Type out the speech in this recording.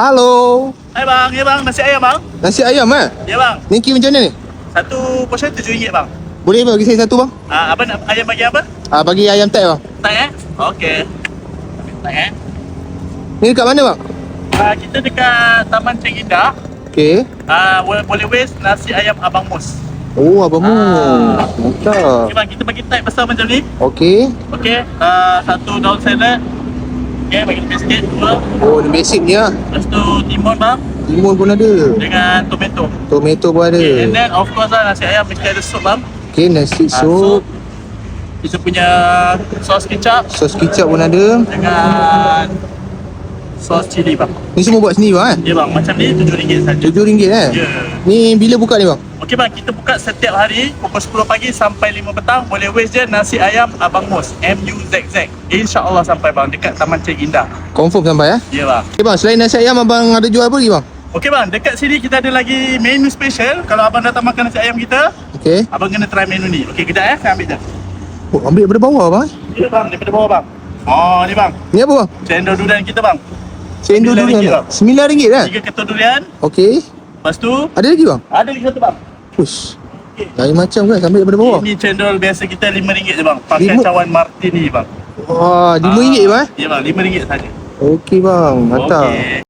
Halo. Hai bang, ya bang, nasi ayam bang. Nasi ayam Ya bang, Ni kira macam mana ni? satu portion RM7 bang. Boleh bagi saya satu bang? Apa nak ayam bagi apa? Bagi ayam tak bang. Tak Okey. Tak Ni dekat mana bang? Kita dekat Taman Ceng Indah. Okey. Boleh waste nasi ayam Abang Mus. Oh abang Mu. Mantap. Okey bang, kita bagi type besar macam ni. Okey. Okey, satu daun salad. Okey, bagi lebih sikit. Dua. Oh ni basic ni lah. Lepas tu timun bang Timun pun ada. dengan tomato. Tomato pun ada. Okay, and then of course nasi ayam mesti ada sup bang. Okey nasi Sup. sup. Kita punya sos kicap Sos kicap pun ada. dengan sos cili bang. Ni semua buat sendiri bang Ya bang, macam ni RM7 saja. RM7 Ya. Ni bila buka ni bang? Okey bang, kita buka setiap hari pukul 10 pagi sampai 5 petang. Boleh waste je nasi ayam Abang Mus, MUZZ. InsyaAllah sampai bang dekat Taman Ceng Indah. Confirm sampai Ya bang. Okey bang, selain nasi ayam abang ada jual apa lagi bang? Okey bang, dekat sini kita ada lagi menu special. Kalau abang datang makan nasi ayam kita, Okey. abang kena try menu ni. Okey, kejap saya ambil dah. Oh, ambil daripada bawah bang. Ya bang, daripada bawah bang. Oh, ni bang. Ni apa bang? Cendol durian kita bang. Cendol RM9 durian. bang. RM9 kan? 3 ketul durian. Okey. Lepas tu, Ada lagi bang? ada lagi satu bang. Ush. Lain macam kan sambil daripada bawah. Ini cendol biasa kita RM5 je bang. Pakai Lima- cawan martini bang. Wah, RM5 bang. Ya bang, RM5 saja. Okey bang, mantap. Okey.